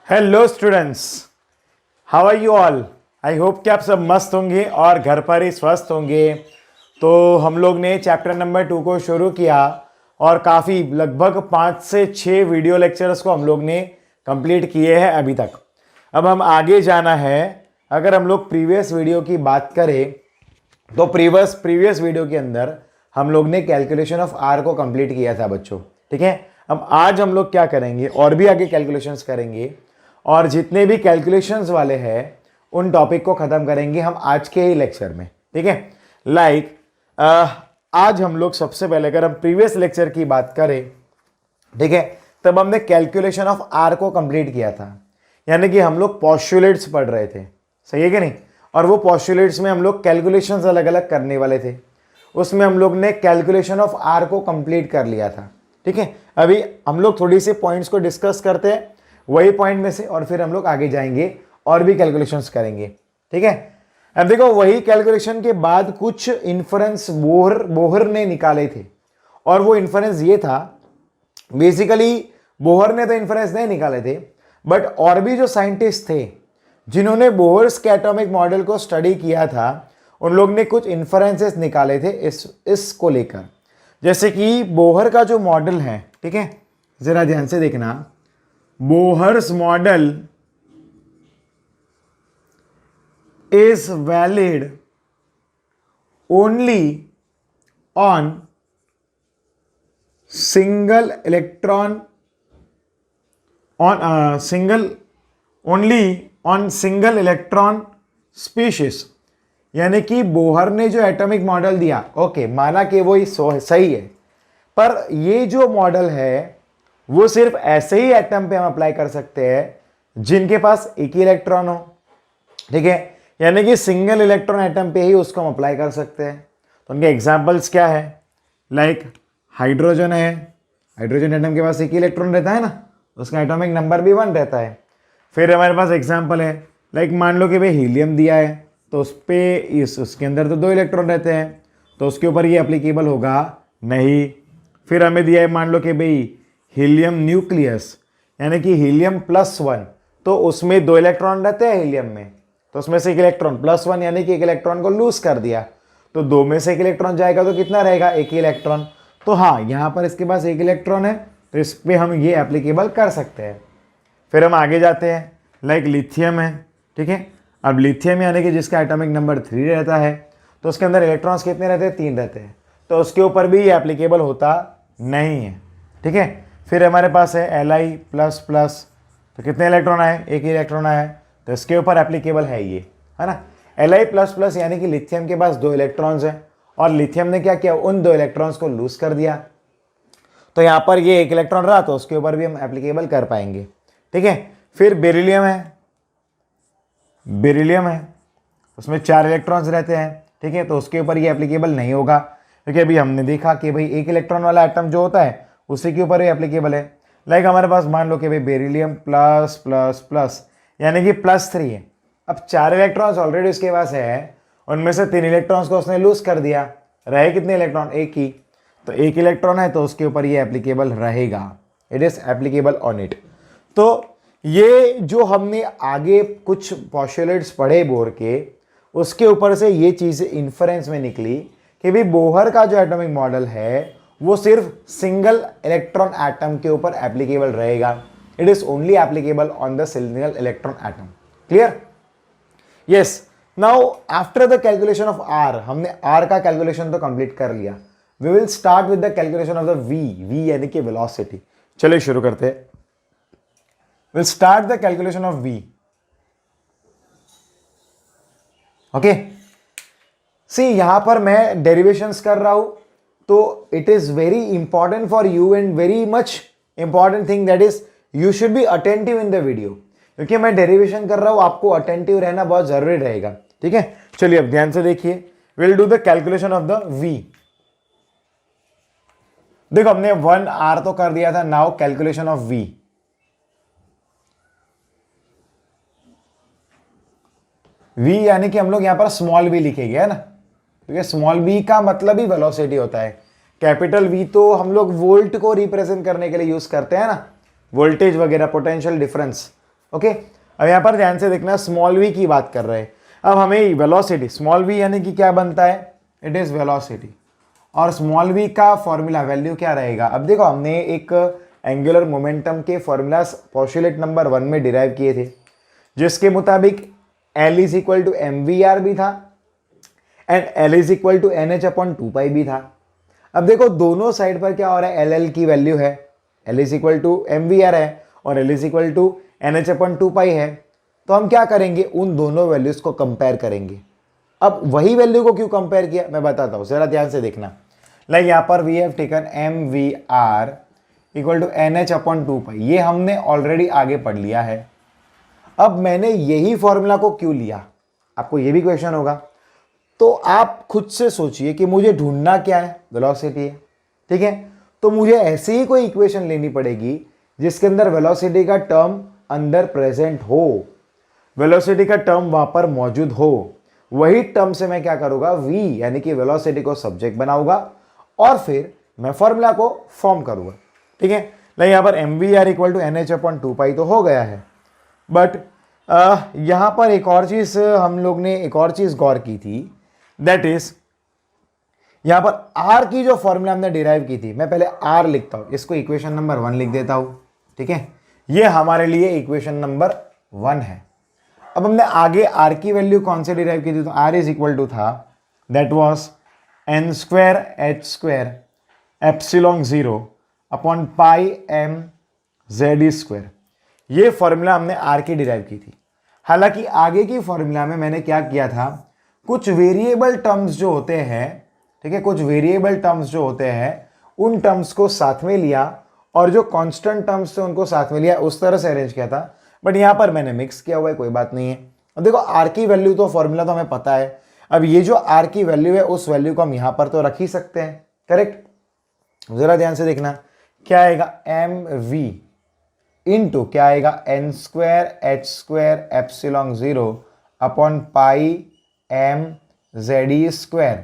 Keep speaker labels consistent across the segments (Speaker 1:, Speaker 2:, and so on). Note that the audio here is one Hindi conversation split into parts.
Speaker 1: Hello students, how are you all. I hope कि आप सब मस्त होंगे और घर पर ही स्वस्थ होंगे। तो हम लोग ने चैप्टर नंबर 2 को शुरू किया और काफ़ी लगभग 5 से 6 वीडियो लेक्चर्स को हम लोग ने कंप्लीट किए हैं अभी तक। अब हम आगे जाना है। अगर हम लोग प्रीवियस वीडियो की बात करें तो प्रीवियस वीडियो के अंदर हम लोग ने कैलकुलेशन ऑफ आर को कंप्लीट किया था बच्चों, ठीक है। अब आज हम लोग क्या करेंगे, और भी आगे कैलकुलेशंस करेंगे और जितने भी कैलकुलेशंस वाले हैं उन टॉपिक को खत्म करेंगे हम आज के ही लेक्चर में, ठीक है। आज हम लोग सबसे पहले अगर हम प्रीवियस लेक्चर की बात करें, ठीक है, तब हमने कैलकुलेशन ऑफ आर को कंप्लीट किया था, यानी कि हम लोग पोस्टुलेट्स पढ़ रहे थे, सही है कि नहीं। और वो पोस्टुलेट्स में हम लोग कैलकुलेशंस अलग अलग करने वाले थे, उसमें हम लोग ने कैलकुलेशन ऑफ आर को कंप्लीट कर लिया था, ठीक है। अभी हम लोग थोड़ी सी पॉइंट्स को डिस्कस करते हैं वही पॉइंट में से, और फिर हम लोग आगे जाएंगे और भी कैलकुलेशंस करेंगे, ठीक है। अब देखो, वही कैलकुलेशन के बाद कुछ इन्फरेंस बोहर ने निकाले थे, और वो इन्फरेंस ये था, बेसिकली बोहर ने तो इन्फरेंस नहीं निकाले थे, बट और भी जो साइंटिस्ट थे जिन्होंने बोहर्स के एटॉमिक मॉडल को स्टडी किया था, उन लोग ने कुछ इन्फरेंसेस निकाले थे इसको लेकर। जैसे कि बोहर का जो मॉडल है, ठीक है, जरा ध्यान से देखना, Bohr's model is valid only on single electron on single electron species. यानी कि बोहर ने जो एटॉमिक मॉडल दिया, ओके, माना कि वो सही है, पर ये जो मॉडल है वो सिर्फ ऐसे ही एटम पे हम अप्लाई कर सकते हैं जिनके पास एक ही इलेक्ट्रॉन हो, ठीक है। यानी कि सिंगल इलेक्ट्रॉन एटम पे ही उसको हम अप्लाई कर सकते हैं। तो उनके एग्जांपल्स क्या है, लाइक हाइड्रोजन है, हाइड्रोजन एटम के पास एक ही इलेक्ट्रॉन रहता है ना, उसका एटॉमिक नंबर भी 1 रहता है। फिर हमारे पास एग्जाम्पल है, लाइक मान लो कि भाई हीलियम दिया है, तो उस पर उसके अंदर तो 2 इलेक्ट्रॉन रहते हैं, तो उसके ऊपर ये एप्लीकेबल होगा नहीं। फिर हमें दिया है, मान लो कि भाई हीलियम न्यूक्लियस, यानी कि हीलियम +1, तो उसमें 2 इलेक्ट्रॉन रहते हैं हीलियम में, तो उसमें से एक इलेक्ट्रॉन +1 यानी कि एक इलेक्ट्रॉन को लूज कर दिया, तो 2 में से एक इलेक्ट्रॉन जाएगा तो कितना रहेगा, एक ही इलेक्ट्रॉन। तो हाँ, यहाँ पर इसके पास एक इलेक्ट्रॉन है, तो इस पर हम ये एप्लीकेबल कर सकते हैं। फिर हम आगे जाते हैं, लाइक लिथियम है, ठीक है। अब लिथियम यानी कि जिसका एटॉमिक नंबर 3 रहता है, तो उसके अंदर इलेक्ट्रॉन्स कितने रहते हैं, 3 रहते हैं, तो उसके ऊपर भी ये एप्लीकेबल होता नहीं है, ठीक है। फिर हमारे पास है Li++, तो कितने इलेक्ट्रॉन आए, एक ही इलेक्ट्रॉन आया है, तो इसके ऊपर एप्लीकेबल है ये, है ना। Li++ यानी कि लिथियम के पास 2 इलेक्ट्रॉन्स हैं, और लिथियम ने क्या किया, उन 2 इलेक्ट्रॉन्स को लूज कर दिया, तो यहाँ पर ये एक इलेक्ट्रॉन रहा, तो उसके ऊपर भी हम एप्लीकेबल कर पाएंगे, ठीक है। फिर बेरिलियम है, उसमें 4 इलेक्ट्रॉन्स रहते हैं, ठीक है, तो उसके ऊपर ये एप्लीकेबल नहीं होगा, क्योंकि अभी हमने देखा कि भाई एक इलेक्ट्रॉन वाला एटम जो होता है उसी के ऊपर ही एप्लीकेबल है। लाइक हमारे पास मान लो कि भाई बेरिलियम +++ यानी कि +3 है। अब 4 इलेक्ट्रॉन्स ऑलरेडी उसके पास है, उनमें से 3 इलेक्ट्रॉन्स को उसने लूज कर दिया, रहे कितने इलेक्ट्रॉन, एक ही, तो एक इलेक्ट्रॉन है, तो उसके ऊपर ये एप्लीकेबल रहेगा, it is applicable on it. तो ये जो हमने आगे कुछ पोस्टुलेट्स पढ़े बोहर के, उसके ऊपर से ये चीज़ इन्फरेंस में निकली कि भाई बोहर का जो एटॉमिक मॉडल है वो सिर्फ सिंगल इलेक्ट्रॉन एटम के ऊपर एप्लीकेबल रहेगा, it is only applicable on the single electron atom. Clear? Yes. Now after the calculation of R, हमने आर का कैलकुलेशन तो कंप्लीट कर लिया, we will start with the calculation of the V यानी कि वेलोसिटी। चलिए शुरू करते हैं। We'll start the calculation of V. Okay? See, यहां पर मैं डेरिवेशंस कर रहा हूं, तो it is very important for you and very much important thing that is you should be attentive in the video, क्योंकि मैं डेरिवेशन कर रहा हूं, आपको अटेंटिव रहना बहुत जरूरी रहेगा, ठीक है। चलिए अब ध्यान से देखिए, will do the calculation of the V। देखो, हमने 1R तो कर दिया था, now calculation of V। V यानी कि हम लोग यहां पर स्मॉल v लिखेंगे, है ना, क्योंकि स्मॉल v का मतलब ही वेलोसिटी होता है। कैपिटल V तो हम लोग वोल्ट को रिप्रेजेंट करने के लिए यूज करते हैं ना, वोल्टेज वगैरह, पोटेंशियल डिफरेंस, ओके, अब यहाँ पर ध्यान से देखना, स्मॉल v की बात कर रहे हैं। अब हमें वेलोसिटी, स्मॉल v यानी कि क्या बनता है, इट इज वेलोसिटी, और स्मॉल v का फॉर्मूला वैल्यू क्या रहेगा। अब देखो हमने एक एंगुलर मोमेंटम के फॉर्मूला पोस्टुलेट नंबर 1 में डिराइव किए थे, जिसके मुताबिक L is equal to mvr भी था and L is equal to NH/2π भी था। अब देखो दोनों साइड पर क्या हो रहा है, LL की वैल्यू है, L is equal to mvr है और L is equal to NH/2π है। तो हम क्या करेंगे, उन दोनों वैल्यूज को कंपेयर करेंगे। अब वही वैल्यू को क्यों कंपेयर किया मैं बताता हूँ, जरा ध्यान से देखना। लाइक यहाँ पर we have taken mvr equal to NH/2π, ये हमने ऑलरेडी आगे पढ़ लिया है। अब मैंने यही फॉर्मूला को क्यों लिया, आपको ये भी क्वेश्चन होगा। तो आप खुद से सोचिए कि मुझे ढूंढना क्या है, वेलोसिटी है, ठीक है। तो मुझे ऐसी ही कोई इक्वेशन लेनी पड़ेगी जिसके अंदर वेलोसिटी का टर्म अंदर प्रेजेंट हो, वेलोसिटी का टर्म वहां पर मौजूद हो। वही टर्म से मैं क्या करूंगा, v यानी कि वेलोसिटी को सब्जेक्ट बनाऊंगा और फिर मैं फॉर्मूला को फॉर्म करूंगा, ठीक है। लाइक यहाँ पर mvr इक्वल टू NH/2π तो हो गया है, बट यहाँ पर एक और चीज हम लोग ने एक और चीज गौर की थी, दैट इज यहाँ पर r की जो फॉर्मूला हमने डिराइव की थी, मैं पहले r लिखता हूँ, इसको इक्वेशन नंबर 1 लिख देता हूँ, ठीक है। ये हमारे लिए इक्वेशन नंबर 1 है। अब हमने आगे r की वैल्यू कौन से डिराइव की थी, तो r इज इक्वल टू था, that was n² h²ε0 upon pi m z²। ये फॉर्मूला हमने r की डिराइव की थी। हालांकि आगे की फॉर्मूला में मैंने क्या किया था, कुछ वेरिएबल टर्म्स जो होते हैं, ठीक है, कुछ वेरिएबल टर्म्स जो होते हैं उन टर्म्स को साथ में लिया और जो कांस्टेंट टर्म्स थे उनको साथ में लिया, उस तरह से अरेंज किया था। बट यहाँ पर मैंने मिक्स किया हुआ है, कोई बात नहीं है। अब देखो r की वैल्यू तो फॉर्मूला तो हमें पता है, अब ये जो r की वैल्यू है उस वैल्यू को हम यहाँ पर तो रख ही सकते हैं, करेक्ट। जरा ध्यान से देखना, क्या आएगा, mv इंटू क्या आएगा, n²h²ε0 upon pi m z²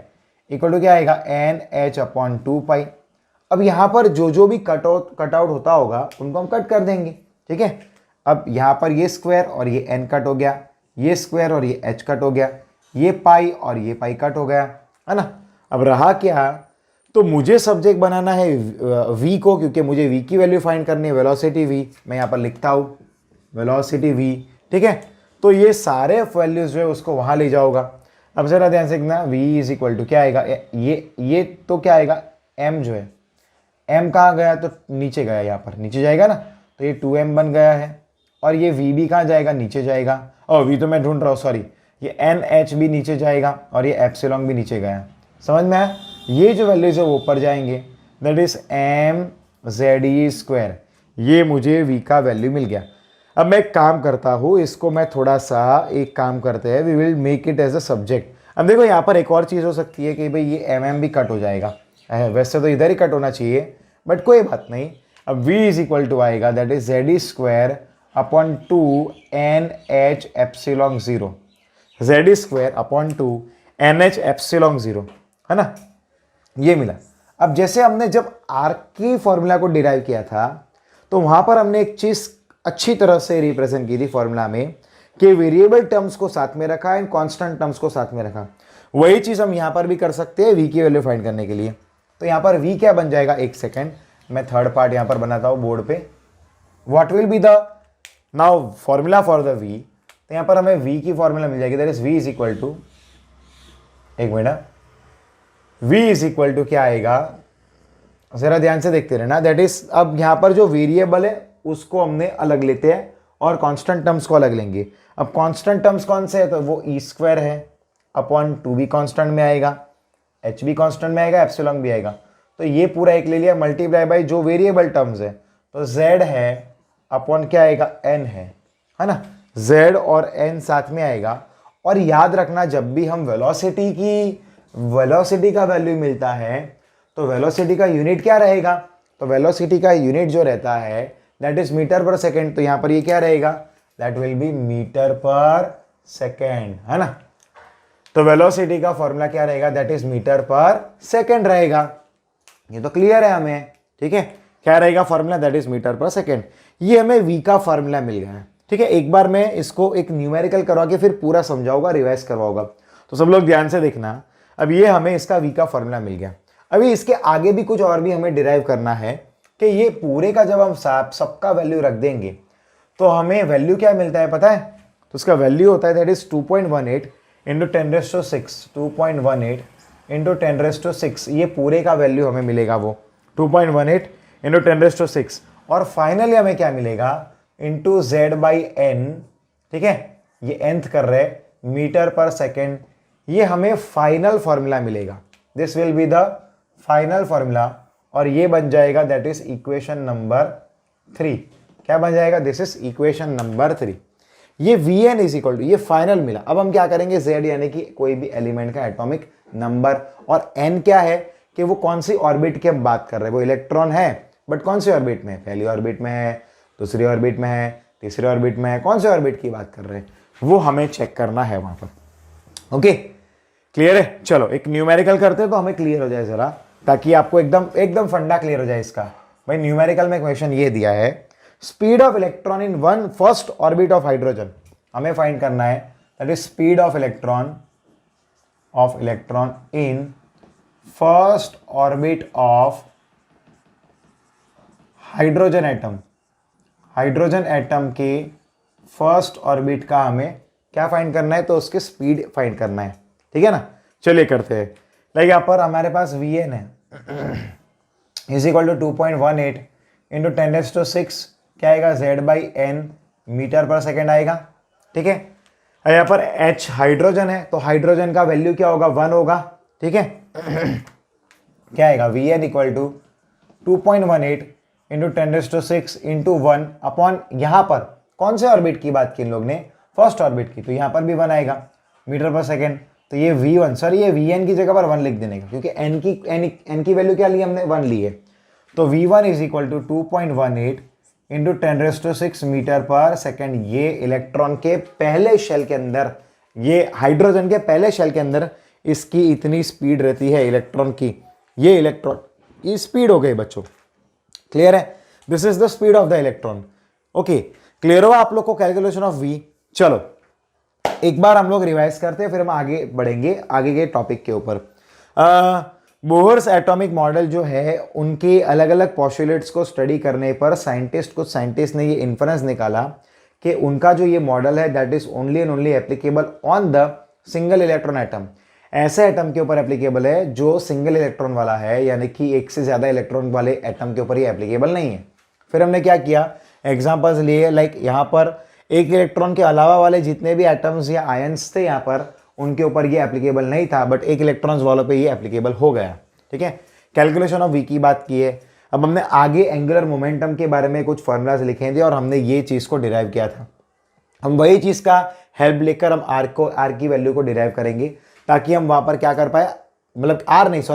Speaker 1: equal to क्या आएगा, NH/2π। अब यहाँ पर जो भी कट आउट होता होगा उनको हम कट कर देंगे, ठीक है। अब यहाँ पर ये स्क्वायर और ये n कट हो गया, ये स्क्वायर और ये h कट हो गया, ये पाई और ये पाई कट हो गया, है ना। अब रहा क्या, तो मुझे सब्जेक्ट बनाना है v को, क्योंकि मुझे v की वैल्यू फाइंड करनी है, वेलोसिटी v। मैं यहाँ पर लिखता हूँ वेलोसिटी v, ठीक है। तो ये सारे वैल्यूज जो है उसको वहाँ ले जाओगा। अब जरा ध्यान से देखना, v इज इक्वल टू क्या आएगा, ये तो क्या आएगा, m जो है, m कहाँ गया, तो नीचे गया, यहाँ पर नीचे जाएगा ना, तो ये 2m बन गया है। और ये v भी कहाँ जाएगा, नीचे जाएगा, और v तो मैं ढूंढ रहा हूँ, सॉरी, ये NH भी नीचे जाएगा और ये एप्सिलॉन भी नीचे गया। समझ में आया, ये जो वैल्यूज है वो ऊपर जाएंगे, दैट इज mze²। ये मुझे v का वैल्यू मिल गया। अब मैं एक काम करता हूँ, इसको मैं थोड़ा सा एक काम करते हैं, we will make it as a subject. अब देखो यहाँ पर एक और चीज़ हो सकती है कि भाई ये mm भी कट हो जाएगा, वैसे तो इधर ही कट होना चाहिए, बट कोई बात नहीं। अब v इज इक्वल टू आएगा, that is z² upon 2 NH/0, z² upon 2 NH/0, है ना, ये मिला। अब जैसे हमने जब r की फॉर्मूला को डिराइव किया था तो वहां पर हमने एक चीज अच्छी तरह से रिप्रेजेंट की थी फॉर्मूला में, कि वेरिएबल टर्म्स को साथ में रखा एंड कांस्टेंट टर्म्स को साथ में रखा। वही चीज हम यहां पर भी कर सकते हैं v की वैल्यू फाइंड करने के लिए। तो यहां पर v क्या बन जाएगा, एक सेकेंड, मैं थर्ड पार्ट यहां पर बनाता हूं बोर्ड पे। What will be the now formula for the v, तो यहां पर हमें v की फॉर्मूला मिल जाएगी, that is v is equal to, एक मिनट, v इज इक्वल टू क्या आएगा, जरा ध्यान से देखते रहना, दैट इज, अब यहां पर जो वेरिएबल है उसको हमने अलग लेते हैं और कांस्टेंट टर्म्स को अलग लेंगे। अब कांस्टेंट टर्म्स कौन से है, तो वो e² है अपॉन 2 भी कांस्टेंट में आएगा, h भी कांस्टेंट में आएगा, एप्सिलॉन भी आएगा। तो ये पूरा एक ले लिया, मल्टीप्लाई बाई जो वेरिएबल टर्म्स है, तो z है अपॉन क्या आएगा, n है ना, z और n साथ में आएगा। और याद रखना, जब भी हम वेलोसिटी का वैल्यू मिलता है तो वेलोसिटी का यूनिट क्या रहेगा, तो वेलोसिटी का यूनिट जो रहता है that is metre per second. तो यहाँ पर ये क्या रहेगा, that will B metre per second, है ना। तो वेलोसिटी का फॉर्मूला क्या रहेगा, that is metre per second रहेगा। ये तो क्लियर है हमें, ठीक है, क्या रहेगा formula, that is metre per second. ये हमें v का फॉर्मूला मिल गया है, ठीक है, एक बार मैं इसको एक न्यूमेरिकल करवा के फिर पूरा समझाऊंगा, रिवाइज करवाऊंगा, तो सब लोग ध्यान से देखना। अब ये हमें इसका v का फॉर्मूला मिल गया। अभी इसके आगे भी कुछ और भी हमें डिराइव करना है कि ये पूरे का जब हम सबका वैल्यू रख देंगे तो हमें वैल्यू क्या मिलता है पता है? तो उसका वैल्यू होता है दैट इज 2.18 इंटू 10⁶, 2.18 इंटू 10⁶, ये पूरे का वैल्यू हमें मिलेगा वो 2.18 इंटू 10⁶। और फाइनली हमें क्या मिलेगा? इंटू Z/n, ठीक है, ये nth कर रहे मीटर पर सेकेंड, ये हमें फाइनल फॉर्मूला मिलेगा। This will be the final formula और ये बन जाएगा दैट इज इक्वेशन नंबर 3। क्या बन जाएगा? This is equation number 3। ये Vn इज इक्वल टू, ये फाइनल मिला। अब हम क्या करेंगे? Z यानी कि कोई भी एलिमेंट का एटॉमिक नंबर, और n क्या है कि वो कौन सी ऑर्बिट की हम बात कर रहे हैं। वो इलेक्ट्रॉन है बट कौन सी ऑर्बिट में है? पहली ऑर्बिट में है, दूसरी ऑर्बिट में है, तीसरी ऑर्बिट में है, कौन सी ऑर्बिट की बात कर रहे हैं वो हमें चेक करना है वहां पर। ओके, क्लियर है? चलो एक न्यूमेरिकल करते हैं तो हमें क्लियर हो जाए जरा, ताकि आपको एकदम फंडा क्लियर हो जाए इसका। भाई न्यूमेरिकल में क्वेश्चन ये दिया है, speed of electron in one first orbit of hydrogen, हमें फाइंड करना है that is speed of electron in first orbit of hydrogen atom. Hydrogen atom के फर्स्ट ऑर्बिट का हमें क्या फाइंड करना है? तो उसके स्पीड फाइंड करना है, ठीक है ना। चलिए करते हैं। लाइक यहाँ पर हमारे पास Vn है इज इक्वल टू 2.18 इंटू 10⁶, क्या आएगा? Z/n मीटर पर सेकेंड आएगा, ठीक है। यहाँ पर H हाइड्रोजन है तो हाइड्रोजन का वैल्यू क्या होगा? 1 होगा, ठीक है। क्या आएगा? Vn equal to 2.18 into 10⁶ into 1 upon, यहाँ पर कौन से ऑर्बिट की बात की इन लोग ने? फर्स्ट ऑर्बिट की, तो यहाँ पर भी 1 आएगा मीटर पर सेकेंड। तो ये V1, सर ये Vn की जगह पर 1 लिख देने का, क्योंकि n की वैल्यू क्या ली हमने? 1 ली है। तो V1 is equal to 2.18 into 10⁶ metre per second. ये इलेक्ट्रॉन के पहले शेल के अंदर, ये हाइड्रोजन के पहले शेल के अंदर इसकी इतनी स्पीड रहती है इलेक्ट्रॉन की। ये इलेक्ट्रॉन की स्पीड हो गई बच्चों, क्लियर है? This is the speed of the electron. Okay, clear हो आप लोग को कैलकुलेशन ऑफ V? चलो एक बार हम लोग रिवाइज करते हैं, फिर हम आगे बढ़ेंगे आगे के टॉपिक के ऊपर। बोहर्स एटॉमिक मॉडल जो है, उनके अलग अलग पॉस्टुलेट्स को स्टडी करने पर कुछ साइंटिस्ट ने ये इन्फरेंस निकाला कि उनका जो ये मॉडल है that is only and only applicable on the single electron atom. ऐसे एटम के ऊपर एप्लीकेबल है जो सिंगल इलेक्ट्रॉन वाला है, यानी कि एक से ज्यादा इलेक्ट्रॉन वाले एटम के ऊपर ये एप्लीकेबल नहीं है। फिर हमने क्या किया? एग्जाम्पल्स लिए, लाइक यहाँ पर एक इलेक्ट्रॉन के अलावा वाले जितने भी एटम्स या आयंस थे यहाँ पर, उनके ऊपर ये एप्लीकेबल नहीं था, बट एक इलेक्ट्रॉन्स वालों पे ये एप्लीकेबल हो गया, ठीक है। कैलकुलेशन ऑफ V की बात की है। अब हमने आगे एंगुलर मोमेंटम के बारे में कुछ फॉर्मूलाज लिखे थे और हमने ये चीज़ को डिराइव किया था। हम वही चीज़ का हेल्प लेकर हम R की वैल्यू को डिराइव करेंगे, ताकि हम वहाँ पर क्या कर पाए, मतलब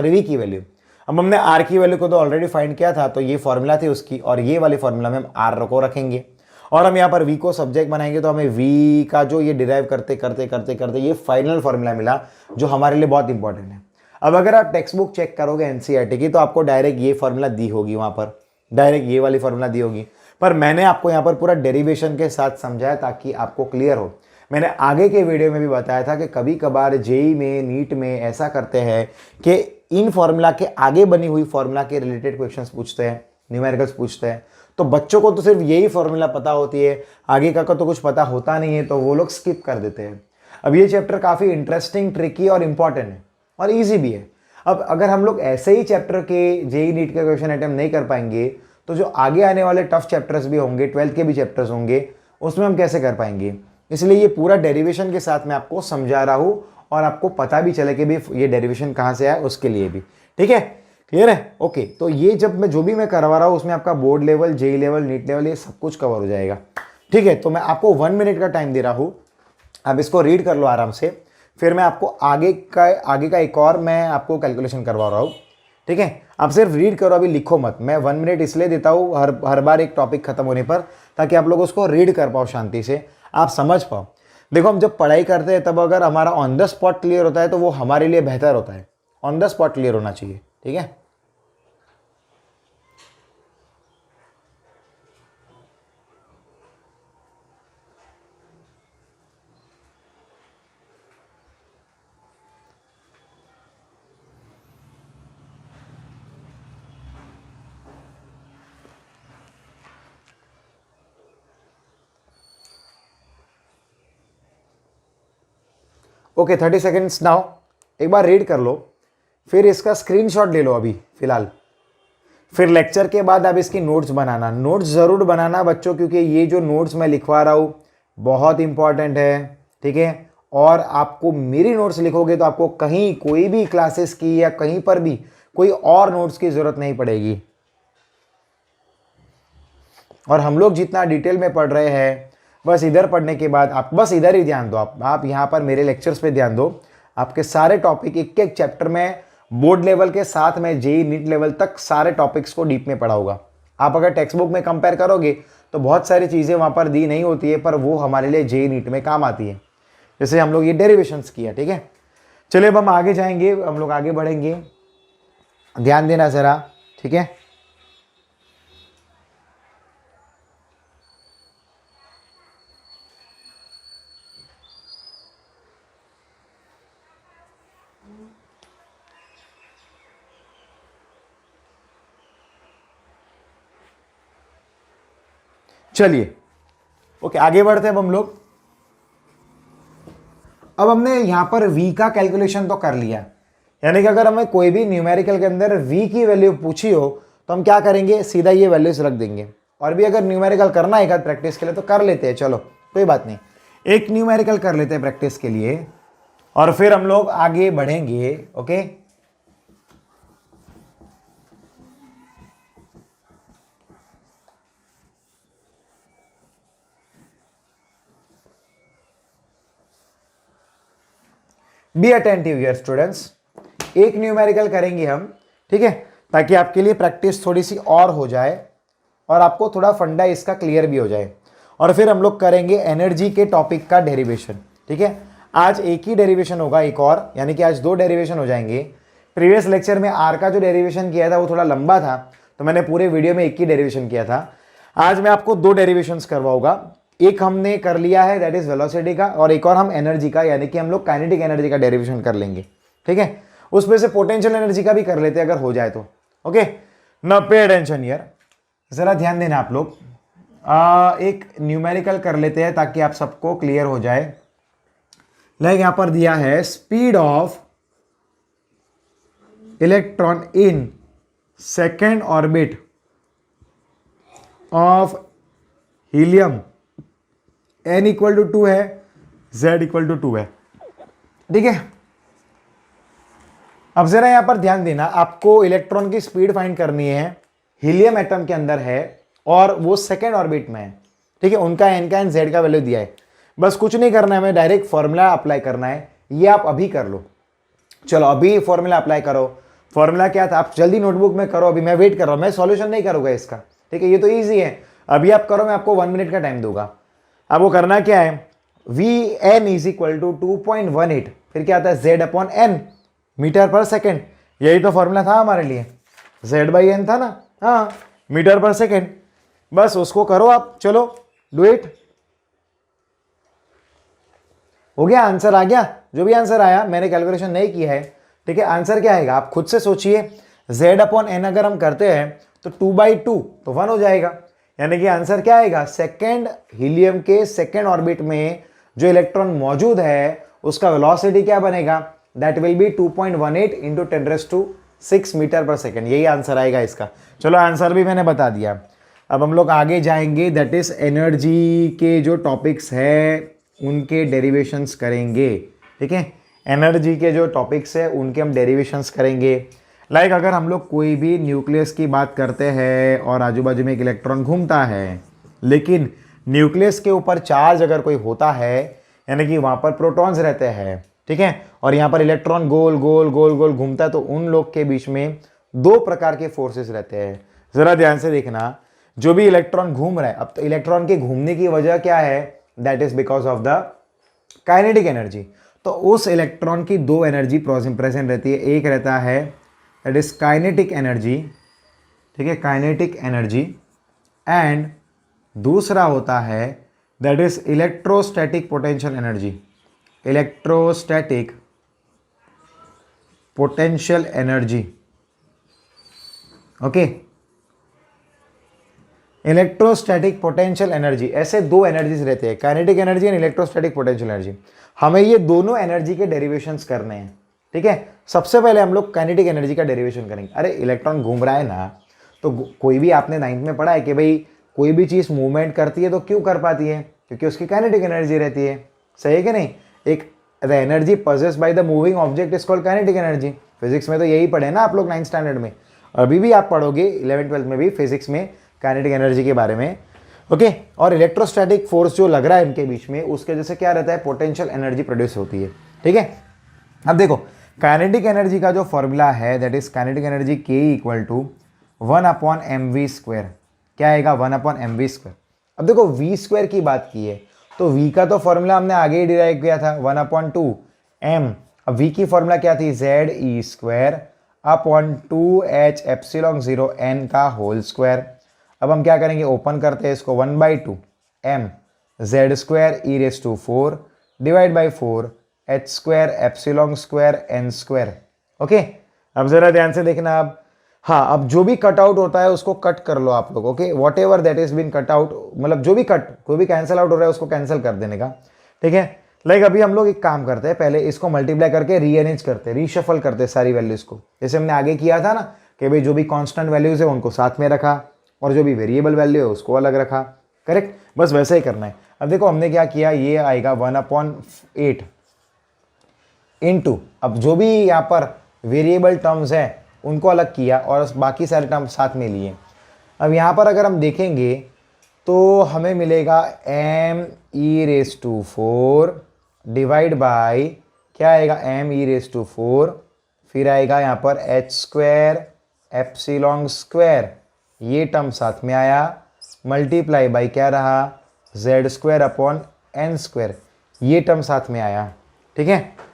Speaker 1: V की वैल्यू। अब हमने R की वैल्यू को तो ऑलरेडी फाइंड किया था, तो ये फॉर्मूला थी उसकी, और ये वाली फॉर्मूला में हम R को रखेंगे और हम यहाँ पर V को सब्जेक्ट बनाएंगे। तो हमें V का जो ये डिराइव करते करते करते करते ये फाइनल फॉर्मूला मिला, जो हमारे लिए बहुत इंपॉर्टेंट है। अब अगर आप टेक्स्ट बुक चेक करोगे NCERT की, तो आपको डायरेक्ट ये फॉर्मूला दी होगी, वहाँ पर डायरेक्ट ये वाली फॉर्मूला दी होगी, पर मैंने आपको यहाँ पर पूरा डेरिवेशन के साथ समझाया ताकि आपको क्लियर हो। मैंने आगे के वीडियो में भी बताया था कि कभी कभार जेई में, नीट में ऐसा करते हैं कि इन फॉर्मूला के आगे बनी हुई फॉर्मूला के रिलेटेड क्वेश्चंस पूछते हैं, न्यूमेरिकल्स पूछते हैं। तो बच्चों को तो सिर्फ यही फॉर्मूला पता होती है, आगे का तो कुछ पता होता नहीं है, तो वो लोग स्किप कर देते हैं। अब ये चैप्टर काफ़ी इंटरेस्टिंग, ट्रिकी और इंपॉर्टेंट है और ईजी भी है। अब अगर हम लोग ऐसे ही चैप्टर के जेई नीट के क्वेश्चन अटेम्प्ट नहीं कर पाएंगे, तो जो आगे आने वाले टफ चैप्टर्स भी होंगे, 12th के भी चैप्टर्स होंगे, उसमें हम कैसे कर पाएंगे। इसलिए ये पूरा डेरिवेशन के साथ मैं आपको समझा रहा हूँ और आपको पता भी चले कि भी ये डेरिवेशन कहाँ से आया, उसके लिए भी, ठीक है, क्लियर है? ओके, तो ये जब मैं जो भी मैं करवा रहा हूँ उसमें आपका board level, JEE level, NEET level, ये सब कुछ कवर हो जाएगा, ठीक है। तो मैं आपको 1 मिनट का टाइम दे रहा हूँ, आप इसको रीड कर लो आराम से, फिर मैं आपको आगे का एक और मैं आपको कैलकुलेशन करवा रहा हूँ, ठीक है। आप सिर्फ रीड करो, अभी लिखो मत। मैं 1 मिनट इसलिए देता हूँ हर बार एक टॉपिक खत्म होने पर, ताकि आप लोग उसको रीड कर पाओ शांति से, आप समझ पाओ। देखो, हम जब पढ़ाई करते हैं तब अगर हमारा ऑन द स्पॉट क्लियर होता है तो वो हमारे लिए बेहतर होता है। ऑन द स्पॉट क्लियर होना चाहिए, ठीक है। ओके 30 सेकेंड्स नाउ, एक बार रीड कर लो, फिर इसका स्क्रीनशॉट ले लो अभी फिलहाल, फिर लेक्चर के बाद आप इसकी नोट्स बनाना। नोट्स ज़रूर बनाना बच्चों, क्योंकि ये जो नोट्स मैं लिखवा रहा हूँ बहुत इंपॉर्टेंट है, ठीक है। और आपको मेरी नोट्स लिखोगे तो आपको कहीं कोई भी क्लासेस की या कहीं पर भी कोई और नोट्स की ज़रूरत नहीं पड़ेगी। और हम लोग जितना डिटेल में पढ़ रहे हैं, बस इधर पढ़ने के बाद आप बस इधर ही ध्यान दो, आप यहाँ पर मेरे लेक्चर्स पे ध्यान दो। आपके सारे टॉपिक एक एक चैप्टर में बोर्ड लेवल के साथ में जेई नीट लेवल तक सारे टॉपिक्स को डीप में पढ़ाऊंगा। आप अगर टेक्स्ट बुक में कंपेयर करोगे तो बहुत सारी चीज़ें वहाँ पर दी नहीं होती है, पर वो हमारे लिए जेई नीट में काम आती है। जैसे हम लोग ये डेरिवेशंस किया, ठीक है। चलिए अब हम आगे जाएंगे, हम लोग आगे बढ़ेंगे, ध्यान देना ज़रा, ठीक है। चलिए ओके, आगे बढ़ते हैं अब हम लोग। अब हमने यहां पर v का कैलकुलेशन तो कर लिया, यानी कि अगर हमें कोई भी न्यूमेरिकल के अंदर v की वैल्यू पूछी हो तो हम क्या करेंगे, सीधा ये वैल्यूज रख देंगे। और भी अगर न्यूमेरिकल करना है प्रैक्टिस के लिए तो कर लेते हैं, चलो कोई बात नहीं, एक न्यूमेरिकल कर लेते हैं प्रैक्टिस के लिए और फिर हम लोग आगे बढ़ेंगे। Okay be attentive here students, एक न्यूमेरिकल करेंगे हम, ठीक है, ताकि आपके लिए प्रैक्टिस थोड़ी सी और हो जाए और आपको थोड़ा फंडा इसका क्लियर भी हो जाए। और फिर हम लोग करेंगे एनर्जी के टॉपिक का डेरिवेशन, ठीक है। आज एक ही डेरिवेशन होगा एक और, यानी कि आज 2 डेरिवेशन हो जाएंगे। प्रीवियस लेक्चर में आर का जो डेरिवेशन किया था वो थोड़ा लंबा था, तो मैंने पूरे वीडियो में एक ही डेरिवेशन किया था। आज मैं आपको 2 डेरिवेशंस करवाऊंगा, एक हमने कर लिया है दैट इज वेलोसिटी का, और एक और हम एनर्जी का, यानी कि हम लोग काइनेटिक एनर्जी का डेरिवेशन कर लेंगे, ठीक है। उसमें से पोटेंशियल एनर्जी का भी कर लेते हैं अगर हो जाए तो। Okay now pay attention here, जरा ध्यान देना आप लोग। एक न्यूमेरिकल कर लेते हैं ताकि आप सबको क्लियर हो जाए। लाइक यहां पर दिया है speed of electron in second orbit of helium n equal to 2 है, z इक्वल टू 2 है, ठीक है। अब जरा यहां पर ध्यान देना, आपको इलेक्ट्रॉन की स्पीड फाइंड करनी है, हीलियम एटम के अंदर है और वो सेकेंड ऑर्बिट में है, ठीक है। उनका n का n z का वैल्यू दिया है, बस कुछ नहीं करना है, हमें डायरेक्ट फॉर्मूला अप्लाई करना है। ये आप अभी कर लो, चलो अभी फॉर्मूला अप्लाई करो। फॉर्मूला क्या था, आप जल्दी नोटबुक में करो, अभी मैं वेट कर रहा हूं, मैं सॉल्यूशन नहीं करूंगा इसका, ठीक है। ये तो ईजी है, अभी आप करो, मैं आपको 1 मिनट का टाइम दूंगा। अब वो करना क्या है, Vn इज इक्वल टू 2.18, फिर क्या आता है Z upon n metre per second, यही तो फॉर्मूला था हमारे लिए, Z बाई n था ना, हाँ मीटर पर सेकेंड, बस उसको करो आप, चलो डू इट। हो गया, आंसर आ गया, जो भी आंसर आया, मैंने कैलकुलेशन नहीं किया है, ठीक है। आंसर क्या आएगा आप खुद से सोचिए, Z अपॉन n अगर हम करते हैं तो 2/2 तो 1 हो जाएगा, यानी कि आंसर क्या आएगा, सेकेंड हीलियम के सेकेंड ऑर्बिट में जो इलेक्ट्रॉन मौजूद है उसका वेलोसिटी क्या बनेगा, that will be 2.18 into 10⁶ metre per second, यही आंसर आएगा इसका। चलो आंसर भी मैंने बता दिया। अब हम लोग आगे जाएंगे, दैट इज एनर्जी के जो टॉपिक्स है उनके डेरिवेशंस करेंगे, ठीक है। एनर्जी के जो टॉपिक्स है उनके हम डेरिवेशंस करेंगे। लाइक अगर हम लोग कोई भी न्यूक्लियस की बात करते हैं और आजू बाजू में एक इलेक्ट्रॉन घूमता है, लेकिन न्यूक्लियस के ऊपर चार्ज अगर कोई होता है, यानी कि वहाँ पर प्रोटॉन्स रहते हैं, ठीक है, और यहाँ पर इलेक्ट्रॉन गोल गोल गोल गोल घूमता है, तो उन लोग के बीच में 2 प्रकार के फोर्सेस रहते हैं। ज़रा ध्यान से देखना, जो भी इलेक्ट्रॉन घूम रहा है, अब तो इलेक्ट्रॉन के घूमने की वजह क्या है, that is because of the kinetic energy. तो उस इलेक्ट्रॉन की 2 एनर्जी प्रेजेंट रहती है, एक रहता है दैट इज काइनेटिक एनर्जी, ठीक है, काइनेटिक एनर्जी, एंड दूसरा होता है that is electrostatic potential energy, electrostatic potential energy. Okay, electrostatic potential energy, ऐसे दो एनर्जीज रहते हैं, kinetic energy and electrostatic potential energy. हमें ये दोनों एनर्जी के डेरिवेशंस करने हैं, ठीक है। सबसे पहले हम लोग काइनेटिक एनर्जी का डेरिवेशन करेंगे। अरे इलेक्ट्रॉन घूम रहा है ना, तो कोई भी आपने 9th में पढ़ा है कि भाई कोई भी चीज़ मूवमेंट करती है तो क्यों कर पाती है, क्योंकि उसकी काइनेटिक एनर्जी रहती है, सही है कि नहीं। एक the energy possessed by the moving object is called kinetic energy. Physics में तो यही पढ़े ना आप लोग 9th स्टैंडर्ड में, अभी भी आप पढ़ोगे 11th-12th में भी फिजिक्स में काइनेटिक एनर्जी के बारे में, ओके। और इलेक्ट्रोस्टैटिक फोर्स जो लग रहा है इनके बीच में, उसके वजह से क्या रहता है, पोटेंशियल एनर्जी प्रोड्यूस होती है, ठीक है। अब देखो काइनेटिक एनर्जी का जो फॉर्मूला है that is kinetic energy K equal to 1/mv²। क्या आएगा, 1/mv²। अब देखो v² की बात की है तो v का तो फॉर्मूला हमने आगे ही डिराइव किया था 1/2m। अब v की फॉर्मूला क्या थी, ZE²/2h∈0n का होल स्क्वायर। अब हम क्या करेंगे, ओपन करते हैं इसको, 1/2m Z² divide by 4h²∈2n²। Okay. अब जरा ध्यान से देखना। अब हाँ, अब जो भी कट आउट होता है उसको कट कर लो आप लोग, okay. Whatever that is been cut out, मतलब जो भी कोई भी कैंसिल आउट हो रहा है उसको कैंसिल कर देने का, ठीक है। लाइक अभी हम लोग एक काम करते हैं, पहले इसको मल्टीप्लाई करके रीअरेंज करते हैं, रीशफल करते हैं सारी वैल्यूज को, जैसे हमने आगे किया था ना कि भाई जो भी कांस्टेंट वैल्यूज है उनको साथ में रखा और जो भी वेरिएबल वैल्यू है उसको अलग रखा, करेक्ट। बस वैसे ही करना है। अब देखो हमने क्या किया, ये आएगा 1/8 इंटू, अब जो भी यहाँ पर वेरिएबल टर्म्स है उनको अलग किया और बाकी सारे टर्म्स साथ में लिए। अब यहाँ पर अगर हम देखेंगे तो हमें मिलेगा me⁴ डिवाइड बाई क्या आएगा, me⁴, फिर आएगा यहाँ पर h²∈², ये टर्म साथ में आया, मल्टीप्लाई बाई क्या रहा, Z²/n², ये टर्म साथ में आया, ठीक है।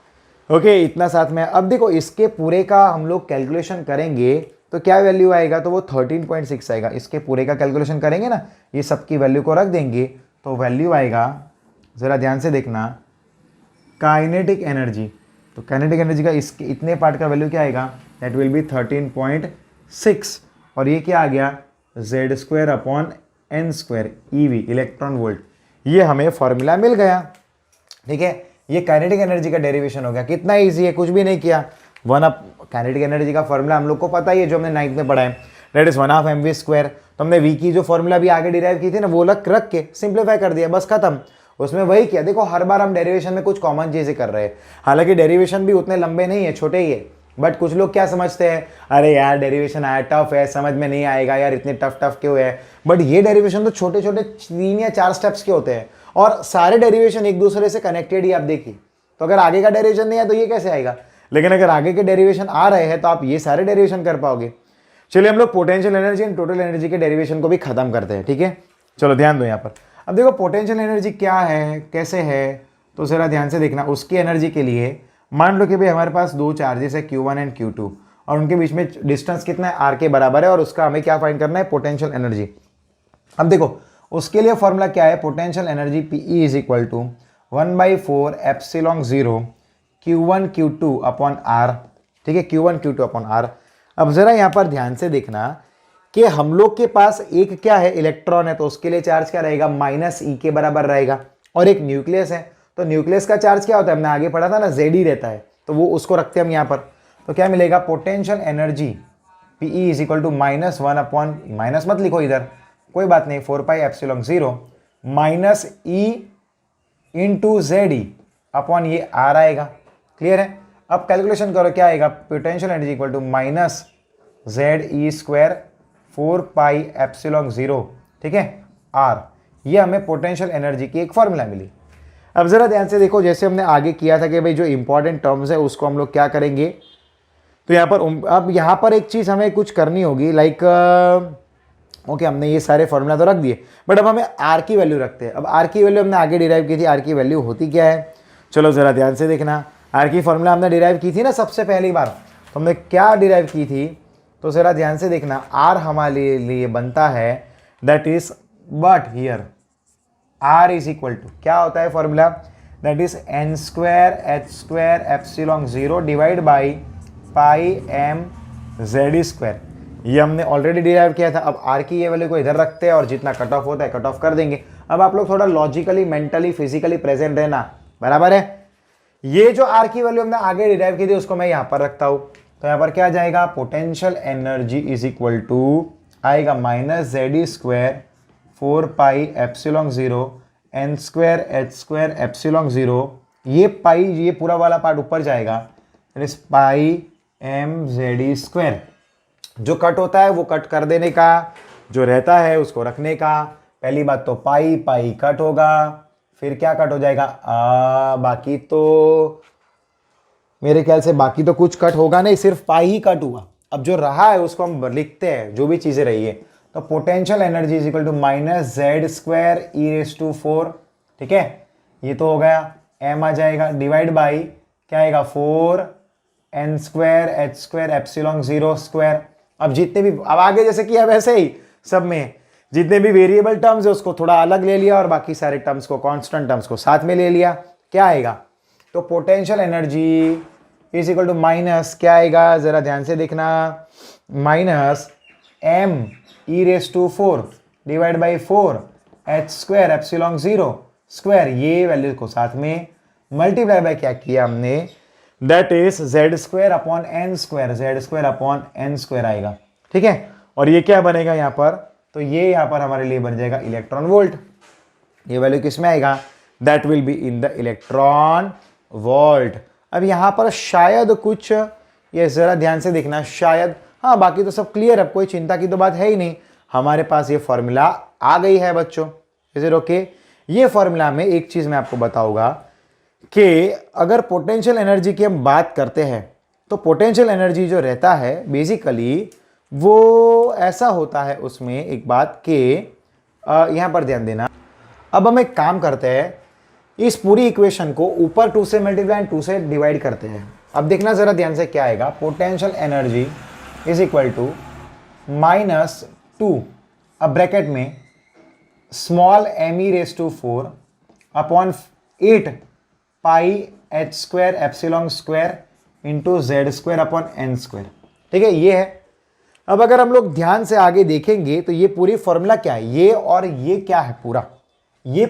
Speaker 1: ओके, इतना साथ में। अब देखो इसके पूरे का हम लोग कैलकुलेशन करेंगे तो क्या वैल्यू आएगा, तो वो 13.6 आएगा। इसके पूरे का कैलकुलेशन करेंगे ना, ये सब की वैल्यू को रख देंगे तो वैल्यू आएगा, ज़रा ध्यान से देखना, काइनेटिक एनर्जी। तो काइनेटिक एनर्जी का इसके इतने पार्ट का वैल्यू क्या आएगा, दैट विल बी 13.6 और ये क्या आ गया, Z²/n² EV, इलेक्ट्रॉन वोल्ट। ये हमें फॉर्मूला मिल गया, ठीक है। ये काइनेटिक एनर्जी का डेरिवेशन हो गया। कितना इजी है, कुछ भी नहीं किया। काइनेटिक एनर्जी का फॉर्मूला हम लोग को पता ही है, जो हमने 9th में पढ़ा है, दैट इज 1/mv²। तो हमने v की जो फॉर्मूला भी आगे डिराइव की थी ना, वो रख के सिंप्लीफाई कर दिया, बस खत्म। उसमें वही किया। देखो हर बार हम डेरिवेशन में कुछ कॉमन चीज़ें कर रहे हैं, हालांकि डेरिवेशन भी उतने लंबे नहीं है, छोटे ही है। बट कुछ लोग क्या समझते हैं, अरे यार डेरिवेशन आया टफ है, समझ में नहीं आएगा यार, इतने टफ क्यों है। बट ये डेरिवेशन तो छोटे छोटे 3 या 4 स्टेप्स के होते हैं और सारे डेरिवेशन एक दूसरे से कनेक्टेड ही, आप देखिए। तो अगर आगे का डेरिवेशन नहीं है तो ये कैसे आएगा, लेकिन अगर आगे के डेरिवेशन आ रहे हैं तो आप ये सारे डेरिवेशन कर पाओगे। चलिए हम लोग potential energy and total energy के डेरिवेशन को भी खत्म करते हैं, ठीक है। चलो ध्यान दो यहाँ पर। अब देखो पोटेंशियल एनर्जी क्या है, कैसे है, तो जरा ध्यान से देखना। उसकी एनर्जी के लिए मान लो कि भाई हमारे पास दो चार्जेस है Q1 एंड Q2 और उनके बीच में डिस्टेंस कितना है, r के बराबर है, और उसका हमें क्या फाइंड करना है, पोटेंशियल एनर्जी। अब देखो उसके लिए फॉर्मूला क्या है, potential energy PE is equal to 1/4ε0 Q1 Q2/r, ठीक है, Q1 Q2/r। अब जरा यहाँ पर ध्यान से देखना कि हम लोग के पास एक क्या है, इलेक्ट्रॉन है, तो उसके लिए चार्ज क्या रहेगा, -e के बराबर रहेगा। और एक न्यूक्लियस है, तो न्यूक्लियस का चार्ज क्या होता है, हमने आगे पढ़ा था ना, Z रहता है, तो वो उसको रखते हैं हम यहाँ पर। तो क्या मिलेगा, potential energy PE is equal to minus मत लिखो इधर, कोई बात नहीं, 4πε0 -e इंटू ZE ये R आएगा। क्लियर है। अब कैलकुलेशन करो, क्या आएगा, potential energy equal to -ZE² 4πε0, ठीक है, R। ये हमें पोटेंशियल एनर्जी की एक फॉर्मूला मिली। अब जरा ध्यान से देखो, जैसे हमने आगे किया था कि भाई जो इंपॉर्टेंट टर्म्स है उसको हम लोग क्या करेंगे, तो यहाँ पर अब यहाँ पर एक चीज़ हमें कुछ करनी होगी, लाइक ओके हमने ये सारे फॉर्मूला तो रख दिए, बट अब हमें R की वैल्यू रखते हैं। अब R की वैल्यू हमने आगे डिराइव की थी, R की वैल्यू होती क्या है, चलो ज़रा ध्यान से देखना। R की फॉर्मूला हमने डिराइव की थी ना सबसे पहली बार, तो हमने क्या डिराइव की थी, तो ज़रा ध्यान से देखना। R हमारे लिए बनता है, that is, but here R is equal to क्या होता है formula, that is n²h²ε0 divide by πm Z²। ये हमने ऑलरेडी डिराइव किया था। अब आर की ये वैल्यू को इधर रखते हैं और जितना कट ऑफ होता है कट ऑफ कर देंगे। अब आप लोग थोड़ा लॉजिकली, मेंटली, फिजिकली प्रेजेंट रहना, बराबर है। ये जो आर की वैल्यू हमने आगे डिराइव की थी उसको मैं यहां पर रखता हूं, तो यहां पर क्या आ जाएगा, potential energy is equal to आएगा minus Z square 4 pi epsilon 0 N square H square epsilon 0। ये पाई, ये पूरा वाला पार्ट ऊपर जाएगा, पाई एम जेड स्क्वायर। जो कट होता है वो कट कर देने का, जो रहता है उसको रखने का। पहली बात तो पाई पाई कट होगा, फिर क्या कट हो जाएगा, बाकी तो मेरे ख्याल से बाकी तो कुछ कट होगा नहीं, सिर्फ पाई ही कट हुआ। अब जो रहा है उसको हम लिखते हैं, जो भी चीजें रही है। तो potential energy is equal to minus Z square E raise to 4, ठीक है, ये तो हो गया। एम आ जाएगा डिवाइड बाई क्या आएगा 4 N square H square epsilon 0 square. अब जितने भी, अब आगे जैसे किया वैसे ही सब में जितने भी वेरिएबल टर्म्स है उसको थोड़ा अलग ले लिया और बाकी सारे टर्म्स को, कांस्टेंट टर्म्स को साथ में ले लिया। क्या आएगा, तो potential energy is equal to minus क्या आएगा, जरा ध्यान से देखना, minus M E raise to 4 divide by 4 H square epsilon 0 square. ये वैल्यू को साथ में मल्टीप्लाई बाय क्या किया हमने, that is Z square upon N square, Z square upon N square आएगा, ठीक है। और ये क्या बनेगा यहाँ पर, तो ये यहाँ पर हमारे लिए बन जाएगा इलेक्ट्रॉन वोल्ट। ये वैल्यू किस में आएगा, that will be in the electron volt. अब यहाँ पर शायद कुछ, ये जरा ध्यान से देखना, शायद, हाँ बाकी तो सब क्लियर है, कोई चिंता की तो बात है ही नहीं। हमारे पास ये फॉर्मूला आ गई है बच्चों, इज इट ओके। ये फॉर्मूला में एक चीज मैं आपको बताऊंगा कि अगर पोटेंशियल एनर्जी की हम बात करते हैं तो पोटेंशियल एनर्जी जो रहता है बेसिकली वो ऐसा होता है, उसमें एक बात कि यहां पर ध्यान देना। अब हम एक काम करते हैं, इस पूरी इक्वेशन को ऊपर 2 से मल्टीप्लाई एंड 2 से डिवाइड करते हैं। अब देखना जरा ध्यान से क्या आएगा, potential energy is equal to -2, अब ब्रैकेट में small M E raise to 4 upon 8 pi H square epsilon square into Z square upon N square, ठीक है, ये है। अब अगर हम लोग ध्यान से आगे देखेंगे तो ये पूरी फॉर्मूला क्या है, ये और ये क्या है, पूरा ये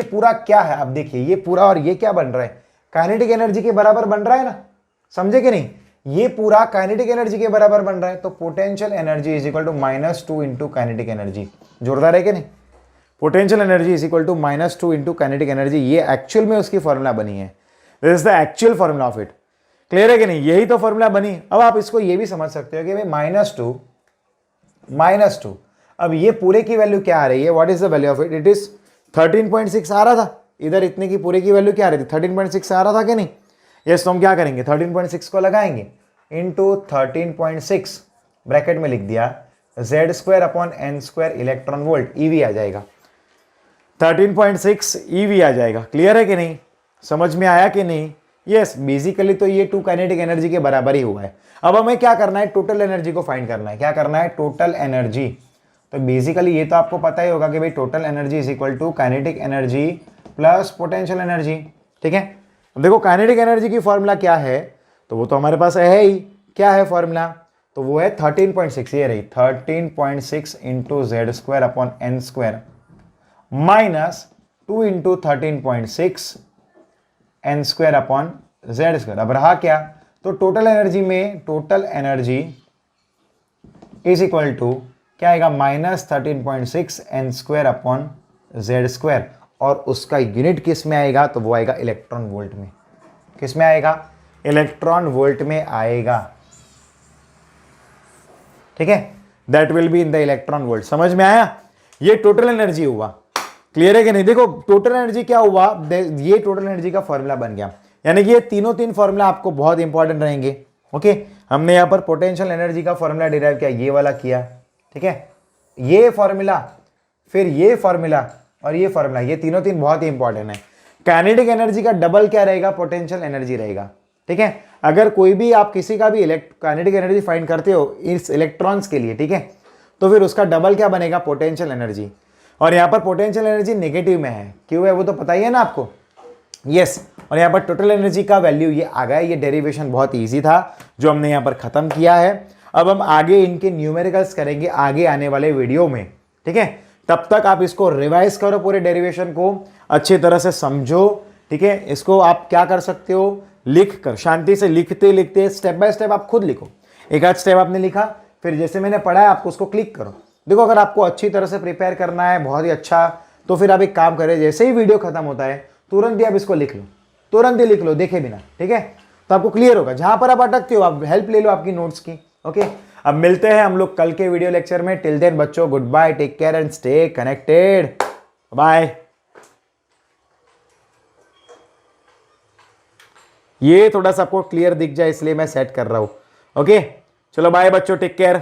Speaker 1: पूरा क्या है। अब देखिए ये पूरा और ये क्या बन रहा है, काइनेटिक एनर्जी के बराबर बन रहा है ना, समझे कि नहीं, ये पूरा काइनेटिक एनर्जी के बराबर बन रहा है। तो potential energy is equal to -2 into kinetic energy, जोरदार है कि नहीं। Potential energy is equal to -2 into kinetic energy, ये एक्चुअल में उसकी फॉर्मूला बनी है, this is the actual formula of it. Clear है कि नहीं, यही तो फॉर्मूला बनी। अब आप इसको ये भी समझ सकते हो कि भाई -2, अब ये पूरे की वैल्यू क्या आ रही है, what is the value of it, it is 13.6 आ रहा था, इधर इतने की पूरे की वैल्यू क्या आ रही थी, 13.6 आ रहा था कि नहीं। यस, तो हम क्या करेंगे, 13.6 को लगाएंगे इंटू 13.6 ब्रैकेट में लिख दिया Z square upon N square electron volt, eV आ जाएगा, 13.6 ईवी आ जाएगा। क्लियर है कि नहीं, समझ में आया कि नहीं। यस, बेसिकली तो ये 2 काइनेटिक एनर्जी के बराबर ही हुआ है। अब हमें क्या करना है, टोटल एनर्जी को फाइंड करना है। क्या करना है, टोटल एनर्जी। तो बेसिकली ये तो आपको पता ही होगा कि भाई total energy is equal to kinetic energy plus potential energy, ठीक है। अब देखो काइनेटिक एनर्जी की फॉर्मूला क्या है, तो वो तो हमारे पास है ही, क्या है फॉर्मूला, तो वो है 13.6, ये रही 13.6 into Z square upon N square -2 into 13.6 N square upon Z square. अब रहा क्या, तो टोटल एनर्जी में total energy is equal to क्या आएगा, -13.6 N square upon Z square, और उसका यूनिट किस में आएगा, तो वो आएगा इलेक्ट्रॉन वोल्ट में। किस में आएगा, इलेक्ट्रॉन वोल्ट में आएगा, ठीक है, that will be in the electron volt. समझ में आया, ये टोटल एनर्जी हुआ। क्लियर है कि नहीं। देखो टोटल एनर्जी क्या हुआ, ये टोटल एनर्जी का फॉर्मूला बन गया, यानी कि ये तीन फॉर्मूला आपको बहुत इंपॉर्टेंट रहेंगे। ओके, हमने यहां पर पोटेंशियल एनर्जी का फॉर्मूला डिराइव किया, ये वाला किया, ठीक है, ये फॉर्मूला, फिर ये फॉर्मूला और ये फॉर्मूला, ये तीन बहुत ही इंपॉर्टेंट है। काइनेटिक एनर्जी का डबल क्या रहेगा, पोटेंशियल एनर्जी रहेगा, ठीक है। अगर कोई भी आप किसी का भी काइनेटिक एनर्जी फाइंड करते हो इस इलेक्ट्रॉन्स के लिए, ठीक है, तो फिर उसका डबल क्या बनेगा, पोटेंशियल एनर्जी। और यहाँ पर पोटेंशियल एनर्जी नेगेटिव में है, क्यों है वो तो पता ही है ना आपको। यस, और यहाँ पर टोटल एनर्जी का वैल्यू ये आ गया। ये डेरिवेशन बहुत ईजी था जो हमने यहाँ पर खत्म किया है। अब हम आगे इनके न्यूमेरिकल्स करेंगे आगे आने वाले वीडियो में, ठीक है। तब तक आप इसको रिवाइज करो, पूरे डेरिवेशन को अच्छी तरह से समझो, ठीक है। इसको आप क्या कर सकते हो, लिख कर शांति से लिखते लिखते स्टेप बाय स्टेप आप खुद लिखो। एक आध स्टेप आपने लिखा, फिर जैसे मैंने पढ़ा है आपको उसको क्लिक करो। देखो अगर आपको अच्छी तरह से प्रिपेयर करना है बहुत ही अच्छा, तो फिर आप एक काम करें, जैसे ही वीडियो खत्म होता है तुरंत ही आप इसको लिख लो, तुरंत ही लिख लो देखे बिना, ठीक है। तो आपको क्लियर होगा, जहां पर आप अटकते हो आप हेल्प ले लो आपकी नोट्स की। ओके, अब मिलते हैं हम लोग कल के वीडियो लेक्चर में। टिल देन बच्चों, goodbye, take care and stay connected, bye. ये थोड़ा सा आपको क्लियर दिख जाए इसलिए मैं सेट कर रहा हूं। ओके, चलो बाय बच्चों, टेक केयर।